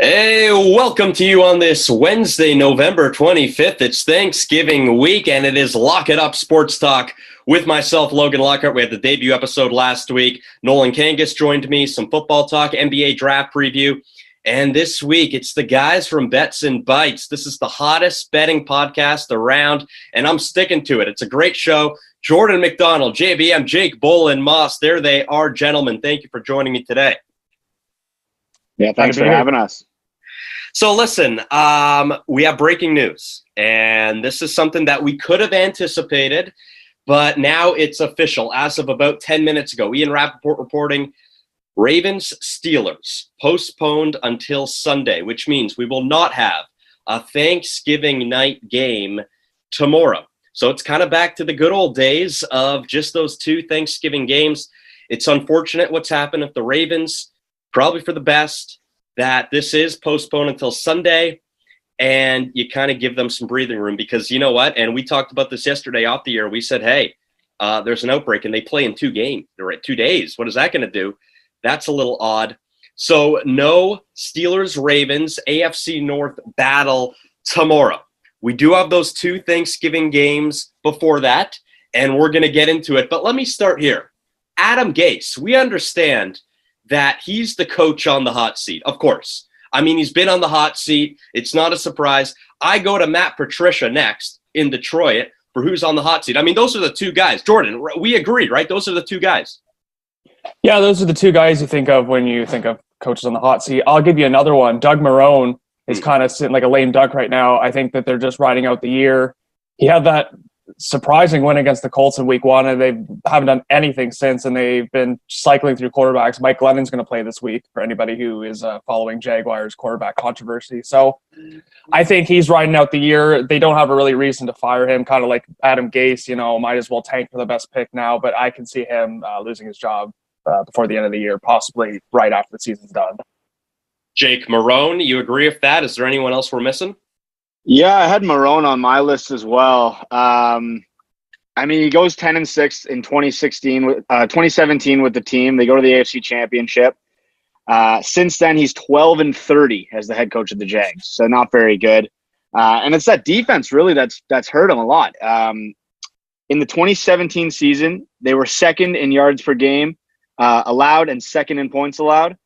Hey, welcome to you on this Wednesday, November 25th. It's Thanksgiving week, and it is Lock It Up Sports Talk with myself, Logan Lockhart. We had the debut episode last week. Nolan Kangas joined me, some football talk, NBA draft preview. And this week, it's the guys from Bets and Bites. This is the hottest betting podcast around, and I'm sticking to it. It's a great show. Jordan McDonald, JBM, Jake Bull, and Moss. There they are, gentlemen. Thank you for joining me today. Yeah, thanks for having us. So listen, we have breaking news, and this is something that we could have anticipated, but now it's official. As of about 10 minutes ago, Ian Rappaport reporting Ravens-Steelers postponed until Sunday, which means we will not have a Thanksgiving night game tomorrow. So it's kind of back to the good old days of just those two Thanksgiving games. It's unfortunate what's happened with the Ravens, probably for the best, that this is postponed until Sunday, and you kind of give them some breathing room because you know what? And we talked about this yesterday off the air. We said, hey, there's an outbreak, and they play in 2 days. What is that going to do? That's a little odd. So no Steelers-Ravens AFC North battle tomorrow. We do have those 2 Thanksgiving games before that, and we're going to get into it. But let me start here. Adam Gase, we understand that he's the coach on the hot seat, of course. I mean, he's been on the hot seat. It's not a surprise. I go to Matt Patricia next in Detroit for who's on the hot seat. I mean, those are the 2 guys. Jordan, we agreed, right? Those are the 2 guys. Yeah, those are the 2 guys you think of when you think of coaches on the hot seat. I'll give you another one. Doug Marrone is kind of sitting like a lame duck right now. I think that they're just riding out the year. He had that surprising win against the Colts in week 1, and they haven't done anything since, and they've been cycling through quarterbacks. Mike Glennon's going to play this week for anybody who is following Jaguars quarterback controversy. So I think he's riding out the year. They don't have a really reason to fire him, kind of like Adam Gase, might as well tank for the best pick now, but I can see him losing his job before the end of the year, possibly right after the season's done. Jake, Marrone, you agree with that? Is there anyone else we're missing? Yeah, I had Marrone on my list as well. I mean, he goes 10-6 in 2017 with the team. They go to the AFC Championship. Since then, he's 12-30 as the head coach of the Jags, so not very good. And it's that defense really that's hurt him a lot. In the 2017 season, they were second in yards per game allowed and second in points allowed.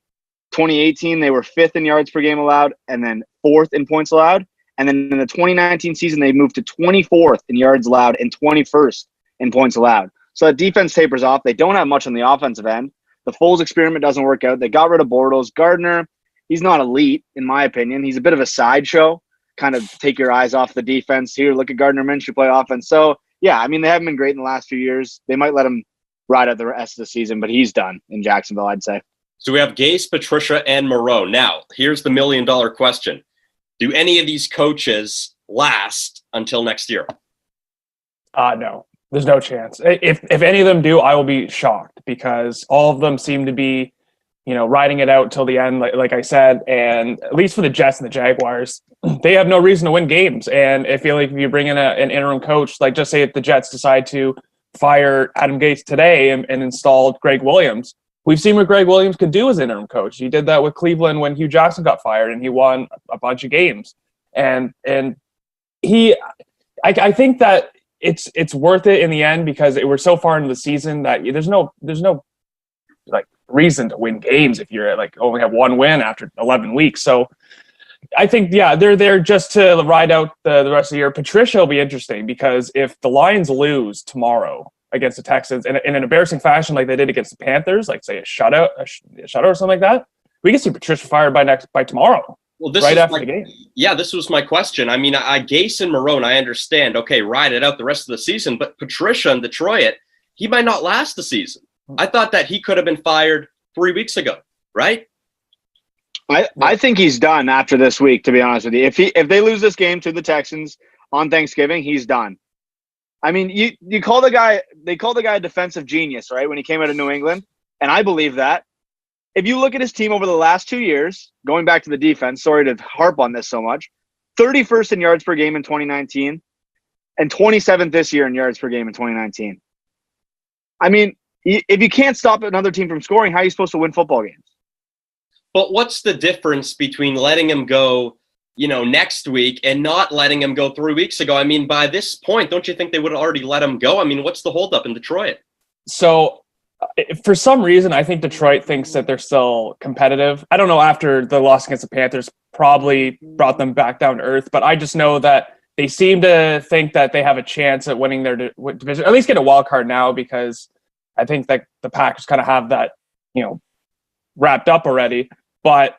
2018, they were fifth in yards per game allowed and then fourth in points allowed. And then in the 2019 season, they moved to 24th in yards allowed and 21st in points allowed. So that defense tapers off. They don't have much on the offensive end. The Foles experiment doesn't work out. They got rid of Bortles. Gardner, he's not elite, in my opinion. He's a bit of a sideshow. Kind of take your eyes off the defense. Here, look at Gardner Minshew play offense. So, yeah, I mean, they haven't been great in the last few years. They might let him ride out the rest of the season, but he's done in Jacksonville, I'd say. So we have Gase, Patricia, and Marrone. Now, here's the million-dollar question. Do any of these coaches last until next year? No, there's no chance. If any of them do, I will be shocked because all of them seem to be, riding it out till the end, like I said. And at least for the Jets and the Jaguars, they have no reason to win games. And I feel like if you bring in an interim coach, like just say if the Jets decide to fire Adam Gase today and install Greg Williams, we've seen what Greg Williams could do as interim coach. He did that with Cleveland when Hugh Jackson got fired, and he won a bunch of games. And I think that it's worth it in the end because we're so far into the season that there's no like reason to win games if you're like only have 1 win after 11 weeks. So I think they're there just to ride out the rest of the year. Patricia will be interesting because if the Lions lose tomorrow against the Texans in an embarrassing fashion like they did against the Panthers, like say a shutout or something like that, we can see Patricia fired by tomorrow. Well, this right is after the game. Yeah, this was my question. I mean, Gase and Marrone, I understand. Okay, ride it out the rest of the season, but Patricia in Detroit, he might not last the season. I thought that he could have been fired 3 weeks ago, right? I think he's done after this week, to be honest with you. If they lose this game to the Texans on Thanksgiving, he's done. I mean, they call the guy a defensive genius, right? When he came out of New England, and I believe that. If you look at his team over the last 2 years, going back to the defense, sorry to harp on this so much, 31st in yards per game in 2019 and 27th this year in yards per game in 2019. I mean, if you can't stop another team from scoring, how are you supposed to win football games? But what's the difference between letting him go, next week and not letting him go 3 weeks ago? I mean, by this point, don't you think they would have already let him go? I mean, what's the holdup in Detroit? So for some reason, I think Detroit thinks that they're still competitive. I don't know, after the loss against the Panthers probably brought them back down to earth, but I just know that they seem to think that they have a chance at winning their division, at least get a wild card now, because I think that the Packers kind of have that, wrapped up already. But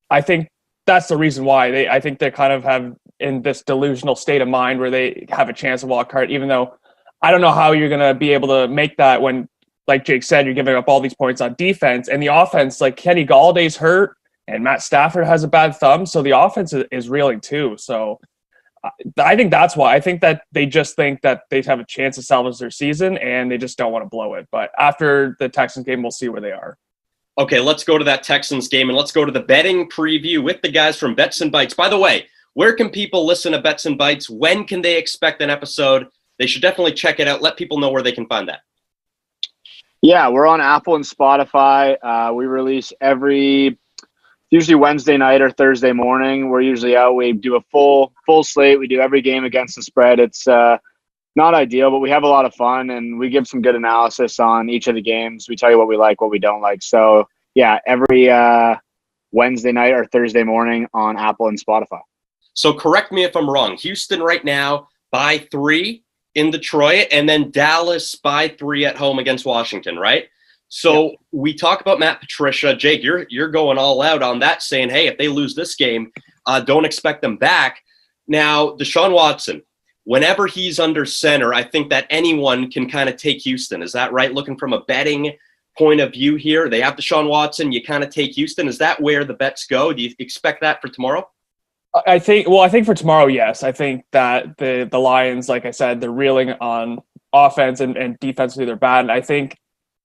I think that's the reason why I think they kind of have in this delusional state of mind where they have a chance of wild card, even though I don't know how you're going to be able to make that when, like Jake said, you're giving up all these points on defense, and the offense, like Kenny Galladay's hurt and Matt Stafford has a bad thumb. So the offense is reeling too. So I think that's why. I think that they just think that they have a chance to salvage their season and they just don't want to blow it. But after the Texans game, we'll see where they are. Okay, let's go to that Texans game and let's go to the betting preview with the guys from Bets and Bites. By the way, where can people listen to Bets and Bites? When can they expect an episode? They should definitely check it out. Let people know where they can find that. Yeah, we're on Apple and Spotify. We release usually Wednesday night or Thursday morning. We're usually out. We do a full slate. We do every game against the spread. It's not ideal, but we have a lot of fun, and we give some good analysis on each of the games. We tell you what we like, what we don't like. So, yeah, every Wednesday night or Thursday morning on Apple and Spotify. So correct me if I'm wrong. Houston right now by 3 in Detroit, and then Dallas by 3 at home against Washington, right? So We talk about Matt Patricia. Jake, you're going all out on that, saying, hey, if they lose this game, don't expect them back. Now, Deshaun Watson, whenever he's under center, I think that anyone can kind of take Houston. Is that right? Looking from a betting point of view here, they have Deshaun Watson, you kind of take Houston. Is that where the bets go? Do you expect that for tomorrow? I think for tomorrow, yes. I think that the Lions, like I said, they're reeling on offense and defensively they're bad. And I think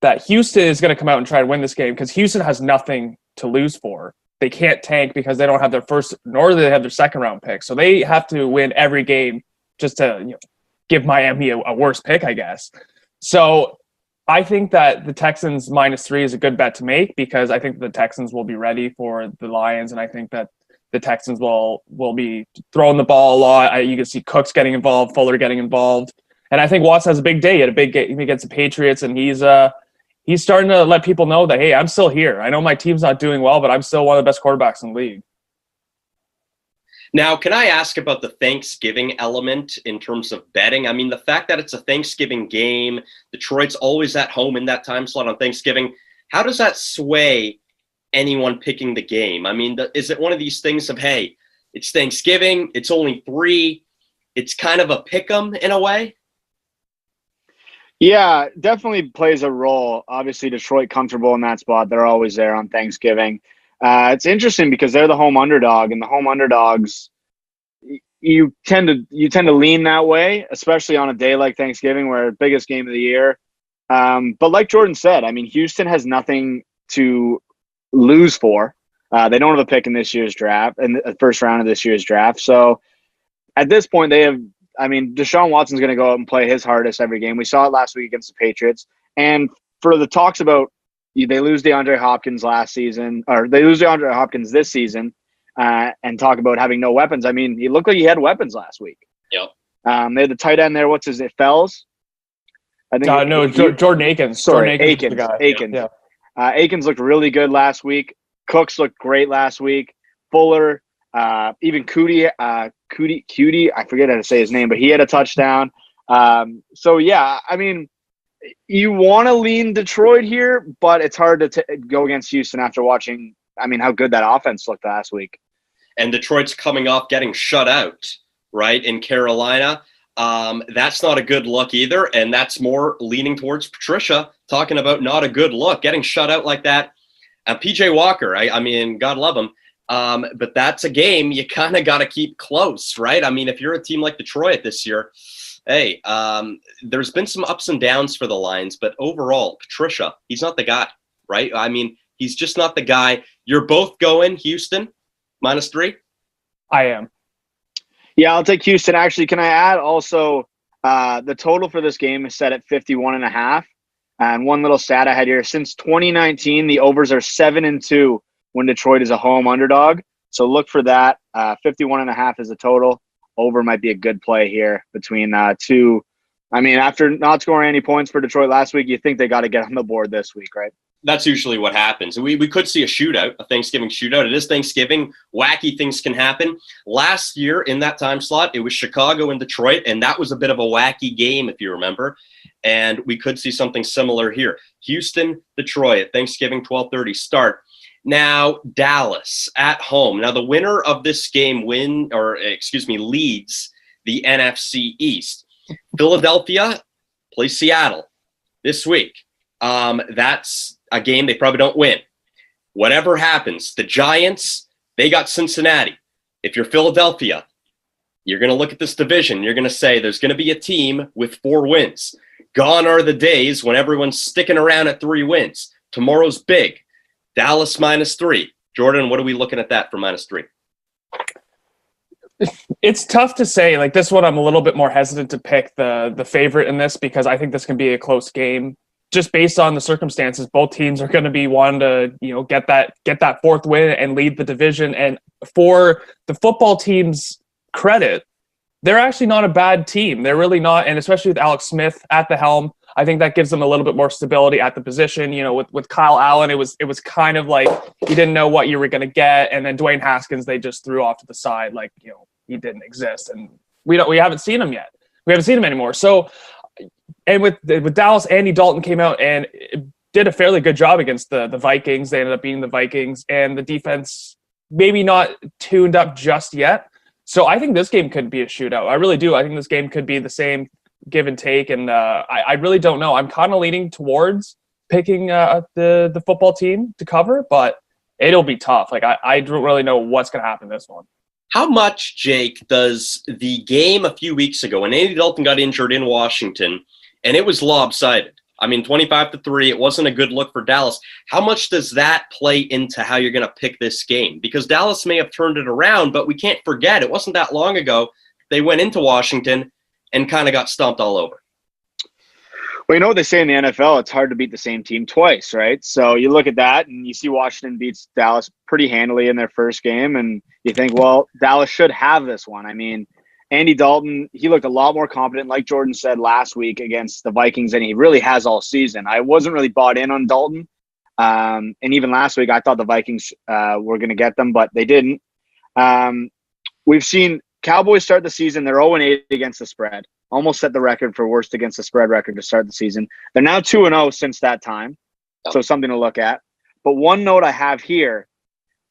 that Houston is going to come out and try to win this game because Houston has nothing to lose for. They can't tank because they don't have their first, nor do they have their second round pick. So they have to win every game just to give Miami a worse pick, I guess. So I think that the Texans -3 is a good bet to make because I think the Texans will be ready for the Lions, and I think that the Texans will be throwing the ball a lot. You can see Cooks getting involved, Fuller getting involved. And I think Watson has a big day. He had a big game against the Patriots, and he's starting to let people know that, hey, I'm still here. I know my team's not doing well, but I'm still one of the best quarterbacks in the league. Now, can I ask about the Thanksgiving element in terms of betting? I mean, the fact that it's a Thanksgiving game, Detroit's always at home in that time slot on Thanksgiving, how does that sway anyone picking the game? I mean, is it one of these things of, hey, it's Thanksgiving, it's only 3, it's kind of a pick 'em in a way? Yeah, definitely plays a role. Obviously, Detroit comfortable in that spot. They're always there on Thanksgiving. It's interesting because they're the home underdog, and the home underdogs, you tend to lean that way, especially on a day like Thanksgiving, where biggest game of the year. But like Jordan said, I mean, Houston has nothing to lose for. They don't have a pick in this year's draft, in the first round of this year's draft. So at this point, Deshaun Watson's going to go out and play his hardest every game. We saw it last week against the Patriots. And for the talks about they lose DeAndre Hopkins last season, or they lose DeAndre Hopkins this season, and talk about having no weapons. I mean, he looked like he had weapons last week. Yep. They had the tight end there. What's his name? Fells? I think Jordan Akins. Sorry, Jordan Akins. Akins. Yeah. Akins looked really good last week. Cooks looked great last week. Fuller, even Cutie, I forget how to say his name, but he had a touchdown. So yeah, I mean, you want to lean Detroit here, but it's hard to go against Houston after watching, how good that offense looked last week. And Detroit's coming off getting shut out, right, in Carolina. That's not a good look either, and that's more leaning towards Patricia, talking about not a good look, getting shut out like that. PJ Walker, I mean, God love him, but that's a game you kind of got to keep close, right? I mean, if you're a team like Detroit this year, hey, there's been some ups and downs for the Lions, but overall, Patricia, he's not the guy, right? I mean, he's just not the guy. You're both going Houston, -3? I am. Yeah, I'll take Houston. Actually, can I add also the total for this game is set at 51.5. And one little stat I had here, since 2019, the overs are 7-2 when Detroit is a home underdog. So look for that. 51.5 is the total. Over might be a good play here between two. I mean, after not scoring any points for Detroit last week, you think they got to get on the board this week, right? That's usually what happens. We could see a shootout, a Thanksgiving shootout. It is Thanksgiving. Wacky things can happen. Last year in that time slot, it was Chicago and Detroit, and that was a bit of a wacky game, if you remember. And we could see something similar here. Houston, Detroit, Thanksgiving 12:30 start. Now, Dallas at home. Now, the winner of this game leads the NFC East. Philadelphia plays Seattle this week. That's a game they probably don't win. Whatever happens, the Giants, they got Cincinnati. If you're Philadelphia, you're going to look at this division. You're going to say there's going to be a team with 4 wins. Gone are the days when everyone's sticking around at 3 wins. Tomorrow's big. Dallas -3. Jordan, what are we looking at that for -3? It's tough to say. Like this one, I'm a little bit more hesitant to pick the favorite in this because I think this can be a close game. Just based on the circumstances, both teams are going to be wanting to, get that 4th win and lead the division. And for the football team's credit, they're actually not a bad team. They're really not. And especially with Alex Smith at the helm, I think that gives them a little bit more stability at the position. With Kyle Allen, it was kind of like you didn't know what you were going to get. And then Dwayne Haskins, they just threw off to the side like, he didn't exist. And we haven't seen him yet. We haven't seen him anymore. So, and with Dallas, Andy Dalton came out and did a fairly good job against the Vikings. They ended up beating the Vikings, and the defense maybe not tuned up just yet. So I think this game could be a shootout. I really do. I think this game could be the same give and take, and I really don't know. I'm kind of leaning towards picking the football team to cover, but it'll be tough. Like I don't really know what's going to happen in this one. How much, Jake, does the game a few weeks ago when Andy Dalton got injured in Washington, and it was lopsided? I mean, 25-3, it wasn't a good look for Dallas. How much does that play into how you're going to pick this game? Because Dallas may have turned it around, but we can't forget it wasn't that long ago they went into Washington and kind of got stomped all over. Well, you know what they say in the NFL, it's hard to beat the same team twice, right? So you look at that and you see Washington beats Dallas pretty handily in their first game, and you think, well, Dallas should have this one. I mean, Andy Dalton, he looked a lot more competent, like Jordan said last week against the Vikings, and he really has all season. I wasn't really bought in on Dalton. And even last week, I thought the Vikings were going to get them, but they didn't. We've seen Cowboys start the season. They're 0-8 against the spread. Almost set the record for worst against the spread record to start the season. They're now 2-0 since that time. So something to look at. But one note I have here,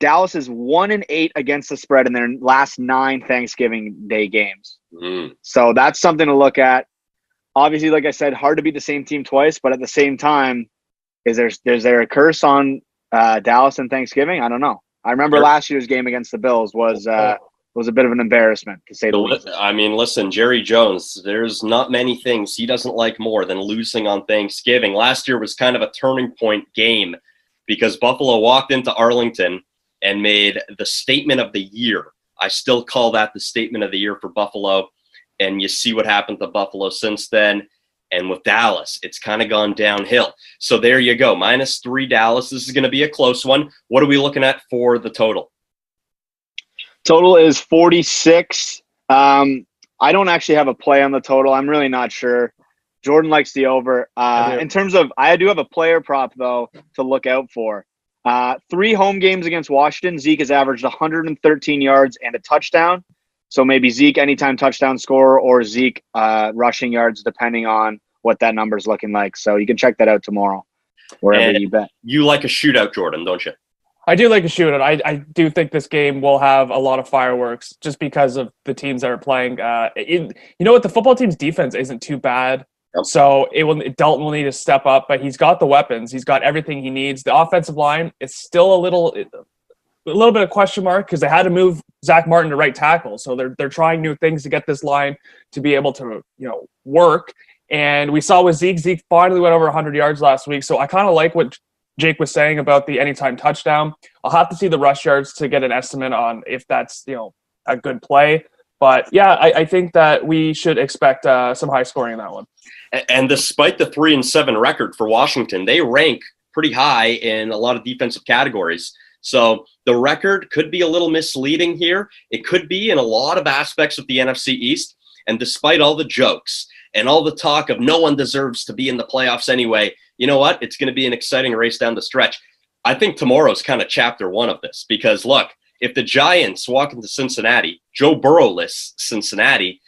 Dallas is 1-8 against the spread in their last 9 Thanksgiving Day games. So that's something to look at. Obviously, like I said, hard to beat the same team twice, but at the same time, is there a curse on Dallas and Thanksgiving? I don't know. I remember last year's game against the Bills was a bit of an embarrassment, to say the least. I mean, listen, Jerry Jones, there's not many things he doesn't like more than losing on Thanksgiving. Last year was kind of a turning point game because Buffalo walked into Arlington and made the statement of the year. I still call that the statement of the year for Buffalo. And you see what happened to Buffalo since then. And with Dallas, it's kind of gone downhill. So there you go, -3 Dallas. This is going to be a close one. What are we looking at for the total? Total is 46. I don't actually have a play on the total. I'm really not sure. Jordan likes the over. In terms of, I do have a player prop, though, to look out for. 3 home games against Washington, Zeke has averaged 113 yards and a touchdown. So maybe Zeke anytime touchdown scorer or Zeke rushing yards, depending on what that number is looking like. So you can check that out tomorrow, wherever you bet. You like a shootout, Jordan, don't you? I do like a shootout. I do think this game will have a lot of fireworks just because of the teams that are playing. You know what? The football team's defense isn't too bad. Yep. So Dalton will need to step up, but he's got the weapons. He's got everything he needs. The offensive line is still a little bit of question mark because they had to move Zach Martin to right tackle. So they're trying new things to get this line to be able to work. And we saw with Zeke finally went over 100 yards last week. So I kind of like what Jake was saying about the anytime touchdown. I'll have to see the rush yards to get an estimate on if that's a good play. But yeah, I think that we should expect some high scoring in that one. And despite the 3-7 record for Washington, they rank pretty high in a lot of defensive categories. So the record could be a little misleading here. It could be in a lot of aspects of the NFC East. And despite all the jokes and all the talk of no one deserves to be in the playoffs anyway, you know what? It's going to be an exciting race down the stretch. I think tomorrow's kind of chapter 1 of this because, look, if the Giants walk into Cincinnati, Joe Burrow-less Cincinnati,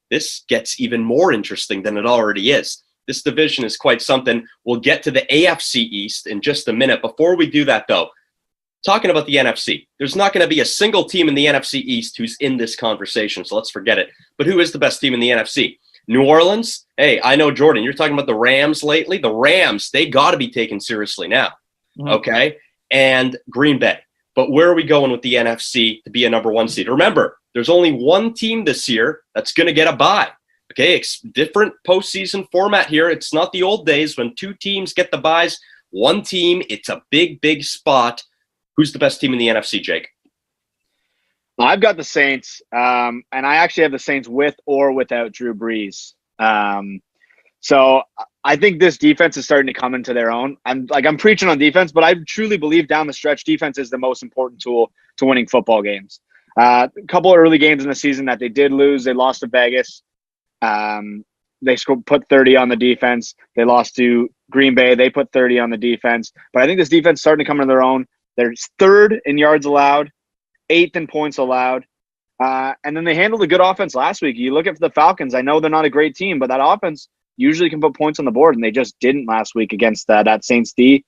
this gets even more interesting than it already is. This division is quite something. We'll get to the AFC East in just a minute. Before we do that, though, talking about the NFC, there's not going to be a single team in the NFC East who's in this conversation, so let's forget it. But who is the best team in the NFC? New Orleans? Hey, I know, Jordan, you're talking about the Rams lately. The Rams, they got to be taken seriously now, okay? And Green Bay. But where are we going with the NFC to be a number 1 seed? Remember, there's only one team this year that's going to get a bye. Okay, it's different postseason format here. It's not the old days when 2 teams get the byes. One team, it's a big, big spot. Who's the best team in the NFC, Jake? I've got the Saints, and I actually have the Saints with or without Drew Brees. So I think this defense is starting to come into their own. I'm preaching on defense, but I truly believe down the stretch, defense is the most important tool to winning football games. A couple of early games in the season that they did lose. They lost to Vegas. They put 30 on the defense. They lost to Green Bay. They put 30 on the defense. But I think this defense is starting to come into their own. They're 3rd in yards allowed, 8th in points allowed. And then they handled a good offense last week. You look at the Falcons. I know they're not a great team, but that offense usually can put points on the board, and they just didn't last week against that Saints D.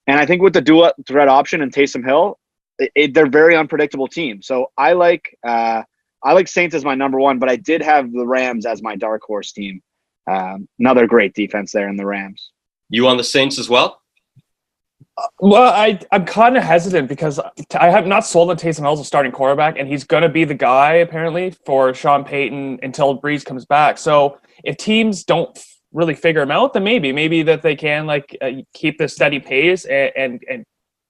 And I think with the dual threat option and Taysom Hill, they're a very unpredictable team. So I like Saints as my number 1, but I did have the Rams as my dark horse team. Another great defense there in the Rams. You on the Saints as well? Well, I'm kind of hesitant because I have not sold on Taysom Hill as a starting quarterback, and he's going to be the guy, apparently, for Sean Payton until Breeze comes back. So if teams don't really figure him out, then maybe that they can keep the steady pace and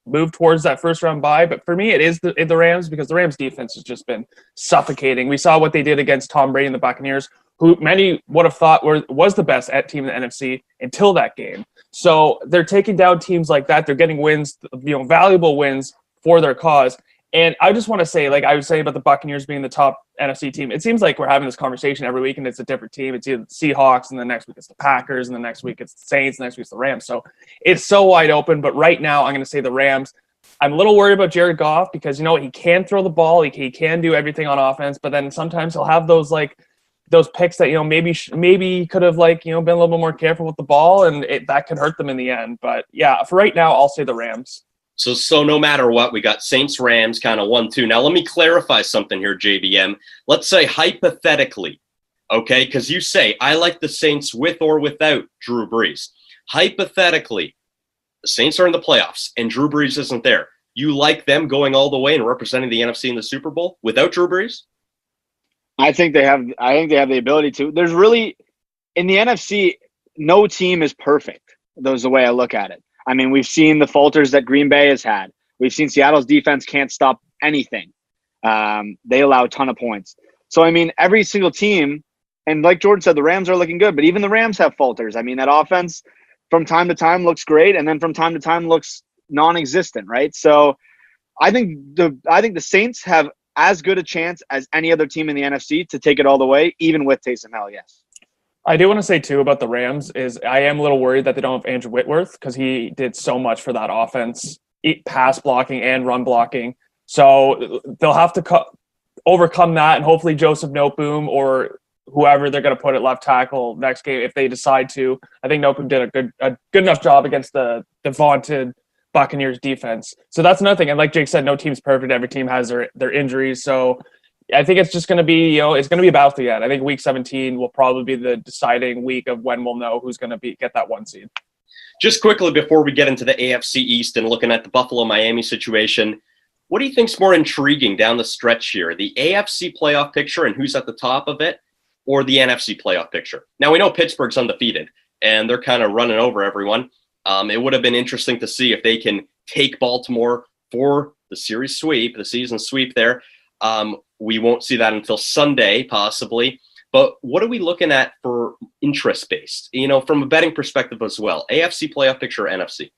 move towards that first-round bye. But for me, it is the Rams because the Rams' defense has just been suffocating. We saw what they did against Tom Brady and the Buccaneers, who many would have thought was the best team in the NFC until that game. So they're taking down teams like that. They're getting wins, valuable wins for their cause. And I just want to say, like I was saying about the Buccaneers being the top NFC team, it seems like we're having this conversation every week and it's a different team. It's either the Seahawks and the next week it's the Packers and the next week it's the Saints and the next week it's the Rams. So it's so wide open. But right now I'm going to say the Rams. I'm a little worried about Jared Goff because, he can throw the ball. He can do everything on offense. But then sometimes he'll have those picks that, maybe he could have been a little bit more careful with the ball and that could hurt them in the end. But yeah, for right now, I'll say the Rams. So no matter what, we got Saints, Rams kind of 1-2. Now, let me clarify something here, JBM. Let's say hypothetically, okay, because you say, I like the Saints with or without Drew Brees. Hypothetically, the Saints are in the playoffs and Drew Brees isn't there. You like them going all the way and representing the NFC in the Super Bowl without Drew Brees? I think they have the ability to. There's really, in the NFC, no team is perfect. That's the way I look at it. I mean, we've seen the falters that Green Bay has had. We've seen Seattle's defense can't stop anything. They allow a ton of points. So, I mean, every single team, and like Jordan said, the Rams are looking good, but even the Rams have falters. I mean, that offense from time to time looks great, and then from time to time looks non-existent, right? So I think the Saints have as good a chance as any other team in the NFC to take it all the way, even with Taysom Hill, yes. I do want to say, too, about the Rams is I am a little worried that they don't have Andrew Whitworth because he did so much for that offense, pass blocking and run blocking. So they'll have to overcome that, and hopefully Joseph Noteboom or whoever they're going to put at left tackle next game if they decide to. I think Noteboom did a good enough job against the vaunted Buccaneers defense. So that's another thing. And like Jake said, no team's perfect. Every team has their injuries. So I think it's just going to be, it's going to be a battle to the end. I think week 17 will probably be the deciding week of when we'll know who's going to get that 1 seed. Just quickly before we get into the AFC East and looking at the Buffalo-Miami situation, what do you think's more intriguing down the stretch here? The AFC playoff picture and who's at the top of it, or the NFC playoff picture? Now, we know Pittsburgh's undefeated, and they're kind of running over everyone. It would have been interesting to see if they can take Baltimore for the series sweep, the season sweep there. We won't see that until Sunday, possibly. But what are we looking at for interest-based, from a betting perspective as well? AFC playoff picture or NFC?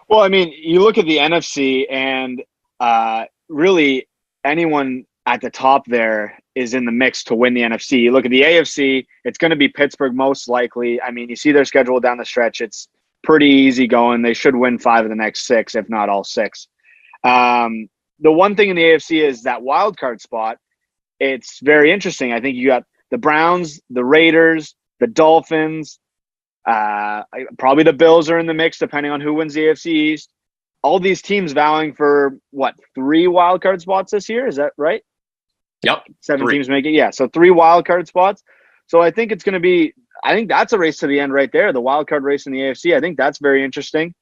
Well, I mean, you look at the NFC, and really anyone at the top there is in the mix to win the NFC. You look at the AFC, it's going to be Pittsburgh most likely. I mean, you see their schedule down the stretch. It's pretty easy going. They should win 5 of the next 6, if not all 6. The one thing in the AFC is that wild card spot. It's very interesting. I think you got the Browns, the Raiders, the Dolphins, probably the Bills are in the mix, depending on who wins the AFC East. All these teams vowing for, 3 wild card spots this year? Is that right? Yep. 7 3 teams make it. Yeah, so 3 wild card spots. So I think it's going to be – I think that's a race to the end right there, the wild card race in the AFC. I think that's very interesting.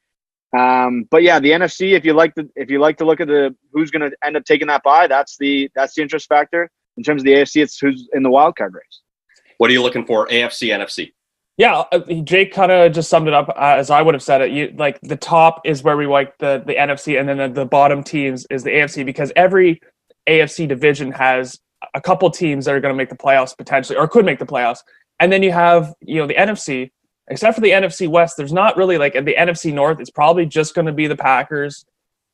But yeah, the NFC, if you like to look at the who's going to end up taking that bye, that's the interest factor. In terms of the AFC, it's who's in the wild card race. What are you looking for, AFC, NFC? Yeah, Jake kind of just summed it up as I would have said it. Like the top is where we like the NFC, and then the bottom teams is the AFC, because every AFC division has a couple teams that are going to make the playoffs potentially, or could make the playoffs. And then you have, the NFC, except for the NFC West, there's not really like the NFC North. It's probably just going to be the Packers.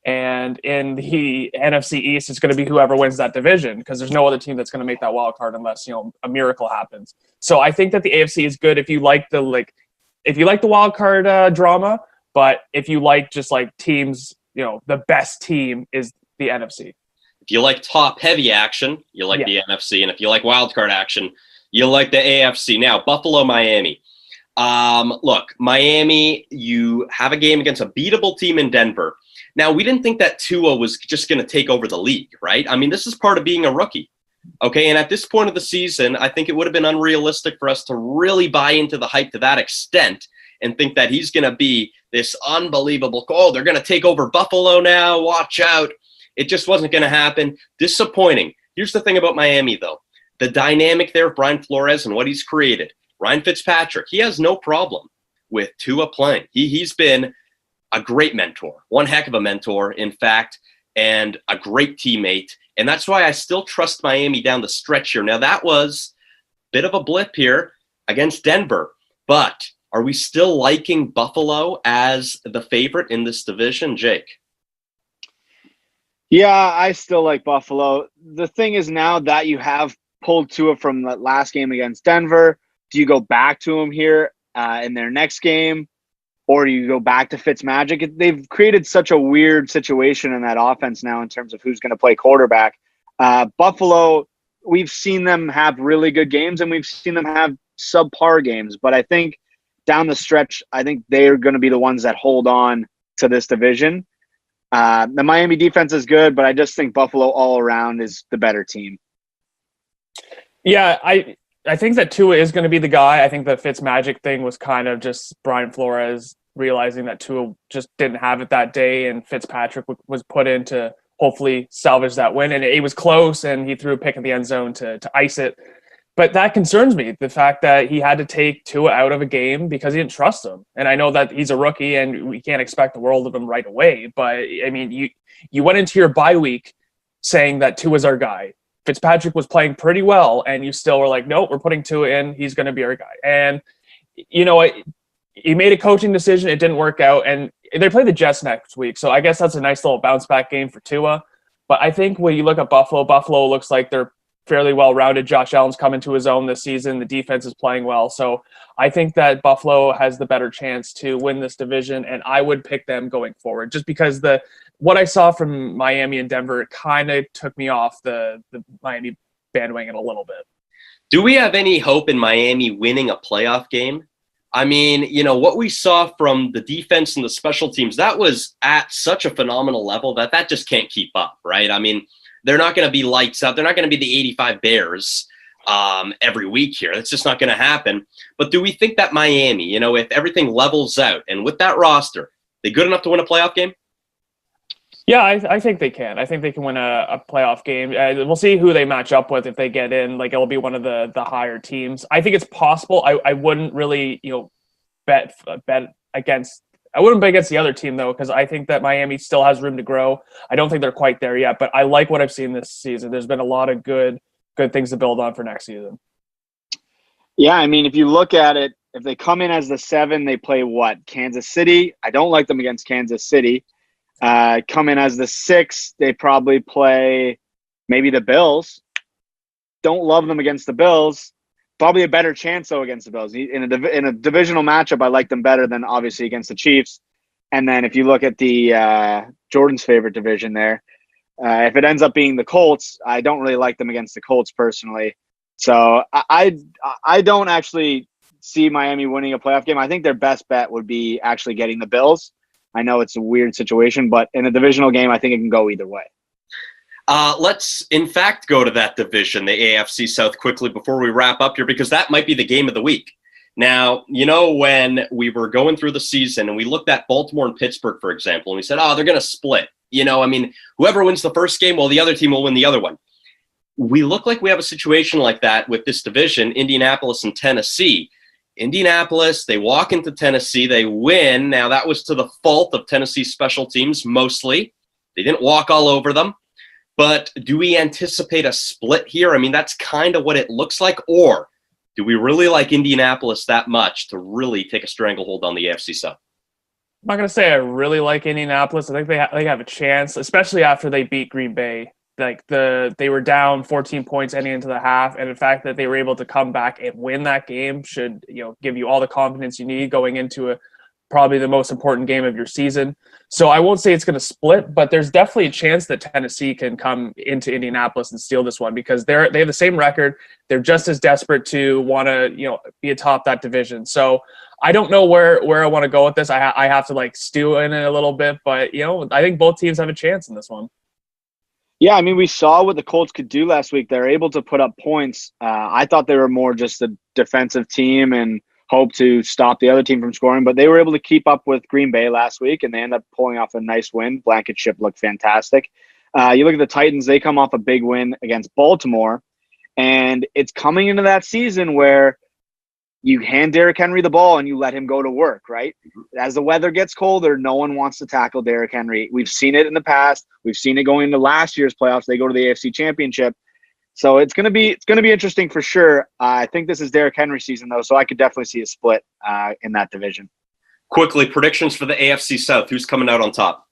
And in the NFC East, it's going to be whoever wins that division, because there's no other team that's going to make that wild card unless, a miracle happens. So I think that the AFC is good if you like the wild card drama, but if you like just like teams, the best team is the NFC. If you like top heavy action, you like the NFC, and if you like wild card action, you like the AFC. Now, Buffalo, Miami. Look, Miami, you have a game against a beatable team in Denver. Now, we didn't think that Tua was just going to take over the league, right? I mean, this is part of being a rookie, okay? And at this point of the season, I think it would have been unrealistic for us to really buy into the hype to that extent and think that he's going to be this unbelievable, they're going to take over Buffalo now, watch out. It just wasn't going to happen. Disappointing. Here's the thing about Miami, though. The dynamic there of Brian Flores and what he's created. Ryan Fitzpatrick, he has no problem with Tua playing. He's been a great mentor, one heck of a mentor, in fact, and a great teammate. And that's why I still trust Miami down the stretch here. Now, that was a bit of a blip here against Denver, but are we still liking Buffalo as the favorite in this division, Jake? Yeah, I still like Buffalo. The thing is, now that you have pulled Tua from that last game against Denver, do you go back to him here in their next game? Or do you go back to Fitzmagic? They've created such a weird situation in that offense now in terms of who's going to play quarterback. Buffalo, we've seen them have really good games and we've seen them have subpar games. But I think down the stretch, I think they're going to be the ones that hold on to this division. The Miami defense is good, but I just think Buffalo all around is the better team. Yeah, I think that Tua is going to be the guy. I think the Fitzmagic thing was kind of just Brian Flores realizing that Tua just didn't have it that day, and Fitzpatrick was put in to hopefully salvage that win. And it was close, and he threw a pick in the end zone to ice it. But that concerns me, the fact that he had to take Tua out of a game because he didn't trust him. And I know that he's a rookie, and we can't expect the world of him right away. But, I mean, you went into your bye week saying that Tua's our guy. Fitzpatrick was playing pretty well, and you still were like, nope, we're putting Tua in. He's going to be our guy. And, he made a coaching decision. It didn't work out. And they play the Jets next week. So I guess that's a nice little bounce back game for Tua. But I think when you look at Buffalo looks like they're fairly well-rounded. Josh Allen's coming to his own this season. The defense is playing well. So I think that Buffalo has the better chance to win this division, and I would pick them going forward just because what I saw from Miami and Denver kind of took me off the Miami bandwagon a little bit. Do we have any hope in Miami winning a playoff game? I mean, what we saw from the defense and the special teams, that was at such a phenomenal level that just can't keep up, right? I mean, they're not going to be lights out. They're not going to be the 85 Bears every week here. That's just not going to happen. But do we think that Miami, if everything levels out and with that roster, they good enough to win a playoff game? Yeah, I think they can. I think they can win a playoff game. We'll see who they match up with if they get in. Like, it'll be one of the higher teams. I think it's possible. I wouldn't really, bet against. I wouldn't bet against the other team though, because I think that Miami still has room to grow. I don't think they're quite there yet, but I like what I've seen this season. There's been a lot of good things to build on for next season. Yeah, I mean, if you look at it, If they come in as the 7, they play what? Kansas City. I don't like them against Kansas City. Come in as the 6, they probably play maybe the Bills. Don't love them against the Bills. Probably a better chance though against the Bills. In a divisional matchup, I like them better than obviously against the Chiefs. And then if you look at the Jordan's favorite division there, if it ends up being the Colts, I don't really like them against the Colts personally. So I don't actually see Miami winning a playoff game. I think their best bet would be actually getting the Bills. I know it's a weird situation, but in a divisional game, I think it can go either way. Let's, in fact, go to that division, the AFC South, quickly before we wrap up here, because that might be the game of the week. Now, when we were going through the season and we looked at Baltimore and Pittsburgh, for example, and we said, they're going to split. Whoever wins the first game, well, the other team will win the other one. We look like we have a situation like that with this division, Indianapolis and Tennessee. Indianapolis, they walk into Tennessee, they win. Now, that was to the fault of Tennessee's special teams, mostly. They didn't walk all over them. But do we anticipate a split here? That's kind of what it looks like. Or do we really like Indianapolis that much to really take a stranglehold on the AFC South? I'm not going to say I really like Indianapolis. I think they have a chance, especially after they beat Green Bay. They were down 14 points heading into the half, and the fact that they were able to come back and win that game should give you all the confidence you need going into probably the most important game of your season. So I won't say it's going to split, but there's definitely a chance that Tennessee can come into Indianapolis and steal this one because they have the same record. They're just as desperate to want to be atop that division. So I don't know where I want to go with this. I have to stew in it a little bit, but I think both teams have a chance in this one. Yeah, we saw what the Colts could do last week. They're able to put up points. I thought they were more just a defensive team and hope to stop the other team from scoring, but they were able to keep up with Green Bay last week, and they end up pulling off a nice win. Blankenship looked fantastic. You look at the Titans, they come off a big win against Baltimore, and it's coming into that season where you hand Derrick Henry the ball and you let him go to work, right? As the weather gets colder, no one wants to tackle Derrick Henry. We've seen it in the past. We've seen it going into last year's playoffs. They go to the AFC Championship. So it's gonna be interesting for sure. I think this is Derrick Henry season though, so I could definitely see a split in that division. Quickly, predictions for the AFC South. Who's coming out on top?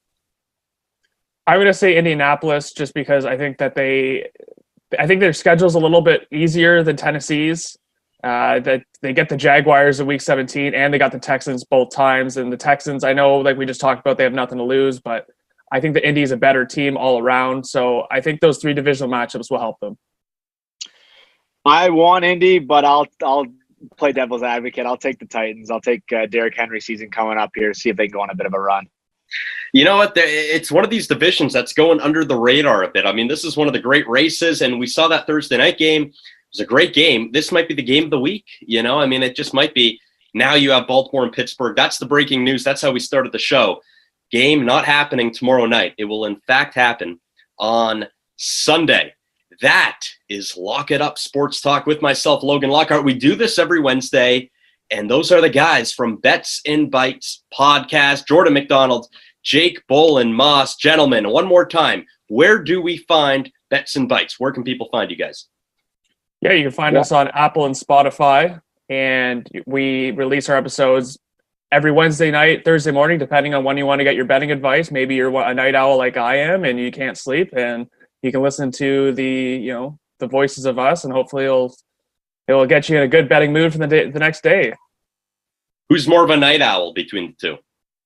I'm gonna say Indianapolis, just because I think that their schedule's a little bit easier than Tennessee's. That they get the Jaguars in Week 17, and they got the Texans both times. And the Texans, I know, like we just talked about, they have nothing to lose, but I think the Indy is a better team all around. So I think those 3 divisional matchups will help them. I want Indy, but I'll play devil's advocate. I'll take the Titans. I'll take Derrick Henry season coming up here, see if they can go on a bit of a run. You know what? It's one of these divisions that's going under the radar a bit. This is one of the great races, and we saw that Thursday night game. It was a great game. This might be the game of the week. It just might be. Now you have Baltimore and Pittsburgh. That's the breaking news. That's how we started the show. Game not happening tomorrow night. It will, in fact, happen on Sunday. That is Lock It Up Sports Talk with myself, Logan Lockhart. We do this every Wednesday, and those are the guys from Bets and Bites podcast, Jordan McDonald, Jake Bolin Moss. Gentlemen, one more time, where do we find Bets and Bites? Where can people find you guys? Yeah, you can find us on Apple and Spotify, and we release our episodes every Wednesday night, Thursday morning, depending on when you want to get your betting advice. Maybe you're a night owl like I am, and you can't sleep, and you can listen to the voices of us, and hopefully it'll get you in a good betting mood for the next day. Who's more of a night owl between the two?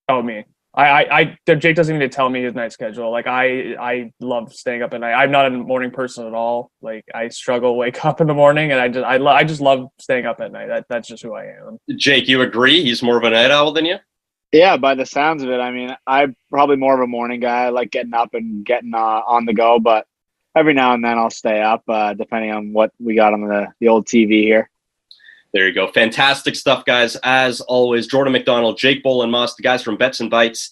Oh, me. Jake doesn't even tell me his night schedule. I love staying up at night. I'm not a morning person at all. I struggle to wake up in the morning, and I just love staying up at night. That's just who I am. Jake, you agree? He's more of a night owl than you? Yeah, by the sounds of it. I'm probably more of a morning guy. I like getting up and getting on the go, but every now and then I'll stay up, depending on what we got on the old TV here. There you go. Fantastic stuff, guys. As always, Jordan McDonald, Jake Bolin Moss, the guys from Bets and Bites.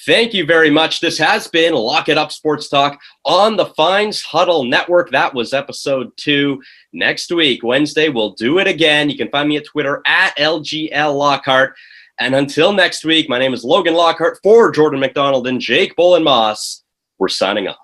Thank you very much. This has been Lock It Up Sports Talk on the Fines Huddle Network. That was episode 2. Next week, Wednesday, we'll do it again. You can find me at Twitter at LGL Lockhart. And until next week, my name is Logan Lockhart for Jordan McDonald and Jake Bolin Moss. We're signing off.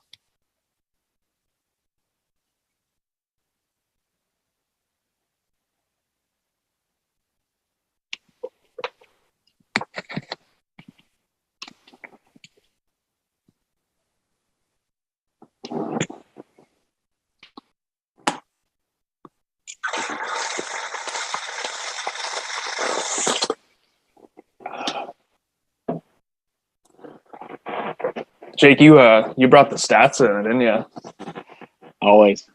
Jake, you brought the stats in, didn't you? Always.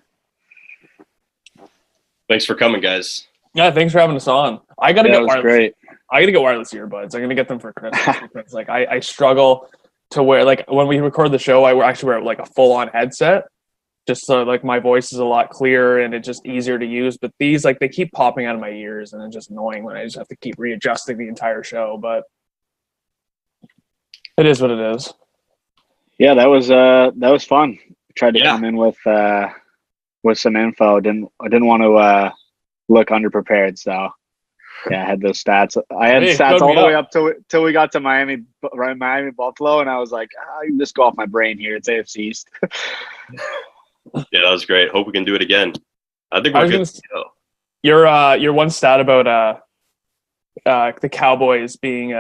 Thanks for coming, guys. Yeah, thanks for having us on. I gotta get wireless. Great. I gotta get wireless earbuds. I'm gonna get them for Christmas because like I struggle to wear, like when we record the show, I actually wear like a full on headset, just so like my voice is a lot clearer and it's just easier to use. But these, like, they keep popping out of my ears and it's just annoying when I just have to keep readjusting the entire show. But it is what it is. Yeah, that was fun. Tried to come in with some info. I didn't want to look underprepared, so yeah, I had those stats. I had stats all the way up till we got to Miami Buffalo, and I was like, you can just go off my brain here. It's AFC East. Yeah, that was great. Hope we can do it again. I think we're good to go. Your one stat about the Cowboys being